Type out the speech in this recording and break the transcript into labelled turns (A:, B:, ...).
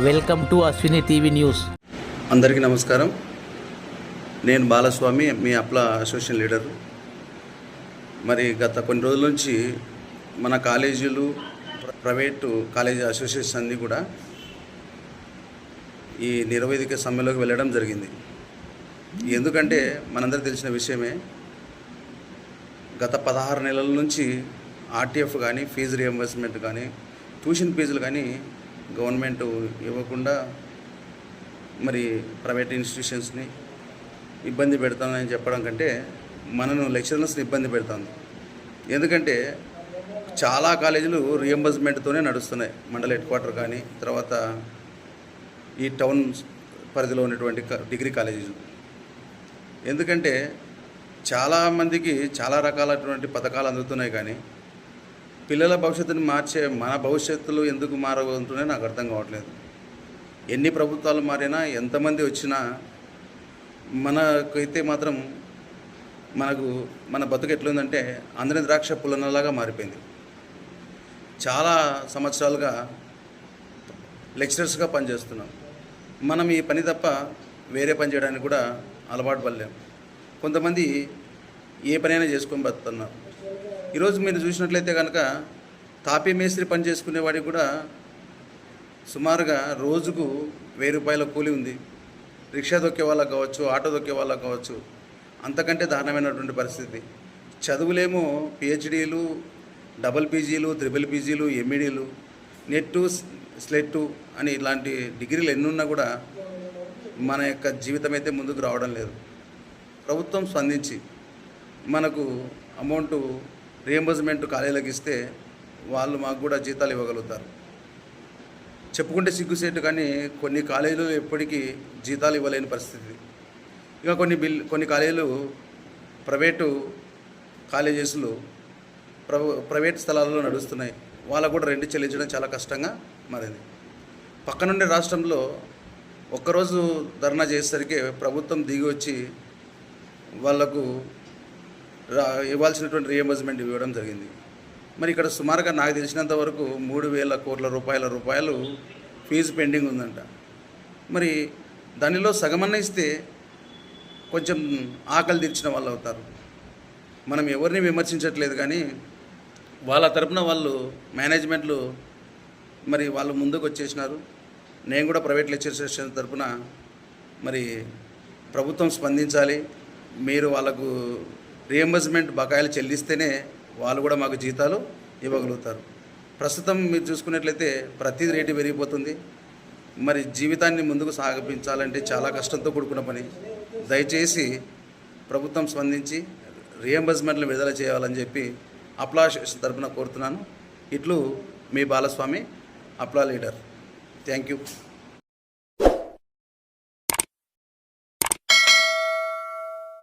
A: Welcome to Ashwini TV news.
B: అందరికీ నమస్కారం. నేను బాలస్వామి, మీ అప్లా అసోసియేషన్ లీడర్. మరి గత కొన్ని రోజుల నుంచి మన కాలేజీలు, ప్రైవేటు కాలేజీ అసోసియేషన్ అన్నీ కూడా ఈ నిరవధిక సమ్మెలోకి వెళ్ళడం జరిగింది. ఎందుకంటే మనందరికీ తెలిసిన విషయమే, గత 16 నెలల నుంచి ఆర్టీఎఫ్ కానీ, ఫీజు రియంబర్స్మెంట్ కానీ, ట్యూషన్ ఫీజులు కానీ గవర్నమెంట్ ఇవ్వకుండా మరి ప్రైవేట్ ఇన్స్టిట్యూషన్స్ని ఇబ్బంది పెడతానని చెప్పడం కంటే మనను లెక్చరర్స్ని ఇబ్బంది పెడుతుంది. ఎందుకంటే చాలా కాలేజీలు రియంబర్స్మెంట్తోనే నడుస్తున్నాయి. మండల హెడ్ క్వార్టర్ కానీ, తర్వాత ఈ టౌన్ పరిధిలో ఉన్నటువంటి డిగ్రీ కాలేజీలు. ఎందుకంటే చాలామందికి చాలా రకాలైనటువంటి పథకాలు అందుతున్నాయి, కానీ పిల్లల భవిష్యత్తుని మార్చే మన భవిష్యత్తులు ఎందుకు మారవుతున్నాయో నాకు అర్థం కావట్లేదు. ఎన్ని ప్రభుత్వాలు మారినా, ఎంతమంది వచ్చినా మనకైతే మాత్రం మన బతుకు ఎట్లుందంటే అందరి ద్రాక్ష పుల్లనలాగా మారిపోయింది. చాలా సంవత్సరాలుగా లెక్చరర్స్గా పనిచేస్తున్నాం. మనం ఈ పని తప్ప వేరే పని చేయడానికి కూడా అలవాటు పడలేం. కొంతమంది ఏ పనైనా చేసుకొని బతుకుతున్నారు. ఈరోజు మీరు చూసినట్లయితే కనుక తాపీ మేస్త్రి పని చేసుకునేవాడికి కూడా సుమారుగా రోజుకు 1000 రూపాయల కూలి ఉంది. రిక్షా దొక్కే వాళ్ళకు కావచ్చు, ఆటో దొక్కే వాళ్ళకు కావచ్చు, అంతకంటే దారుణమైనటువంటి పరిస్థితి. చదువులేమో పిహెచ్డీలు, డబుల్ పీజీలు, త్రిబుల్ పీజీలు, ఎంఈడీలు, నెట్టు, స్లెట్టు అని ఇలాంటి డిగ్రీలు ఎన్నున్నా కూడా మన యొక్క జీవితం అయితే ముందుకు రావడం లేదు. ప్రభుత్వం స్పందించి మనకు అమౌంట్ రియంబర్స్మెంట్ కాలేజీలకు ఇస్తే వాళ్ళు మాకు కూడా జీతాలు ఇవ్వగలుగుతారు. చెప్పుకుంటే సిగ్గుసేటు, కానీ కొన్ని కాలేజీలు ఎప్పటికీ జీతాలు ఇవ్వలేని పరిస్థితి. ఇక కొన్ని కాలేజీలు ప్రైవేటు కాలేజెస్లు ప్రైవేట్ స్థలాల్లో నడుస్తున్నాయి. వాళ్ళకు కూడా రెంట్ చెల్లించడం చాలా కష్టంగా మారింది. పక్కనుండే రాష్ట్రంలో ఒక్కరోజు ధర్నా చేసేసరికి ప్రభుత్వం దిగి వచ్చి వాళ్లకు ఇవ్వాల్సినటువంటి రియంబర్స్మెంట్ ఇవ్వడం జరిగింది. మరి ఇక్కడ సుమారుగా నాకు తెలిసినంత వరకు 3000 కోట్ల రూపాయలు ఫీజు పెండింగ్ ఉందంట. మరి దానిలో సగమన్న ఇస్తే కొంచెం ఆకలి తీర్చిన వాళ్ళు అవుతారు. మనం ఎవరిని విమర్శించట్లేదు, కానీ వాళ్ళ తరపున వాళ్ళు మేనేజ్మెంట్లు మరి వాళ్ళు ముందుకు వచ్చేసినారు. నేను కూడా ప్రైవేట్ లెక్చర్ అసోసియేషన్ తరపున మరి ప్రభుత్వం స్పందించాలి. మీరు వాళ్ళకు రియంబర్స్మెంట్ బకాయిలు చెల్లిస్తేనే వాళ్ళు కూడా మాకు జీతాలు ఇవ్వగలుగుతారు. ప్రస్తుతం మీరు చూసుకున్నట్లయితే ప్రతి రేటు పెరిగిపోతుంది. మరి జీవితాన్ని ముందుకు సాగించాలంటే చాలా కష్టంతో కూడుకున్న పని. దయచేసి ప్రభుత్వం స్పందించి రియంబర్స్మెంట్లు విడుదల చేయాలని చెప్పి అప్లా అసోసియేషన్ తరపున కోరుతున్నాను. ఇట్లు మీ బాలస్వామి, అప్లా లీడర్. Thank you.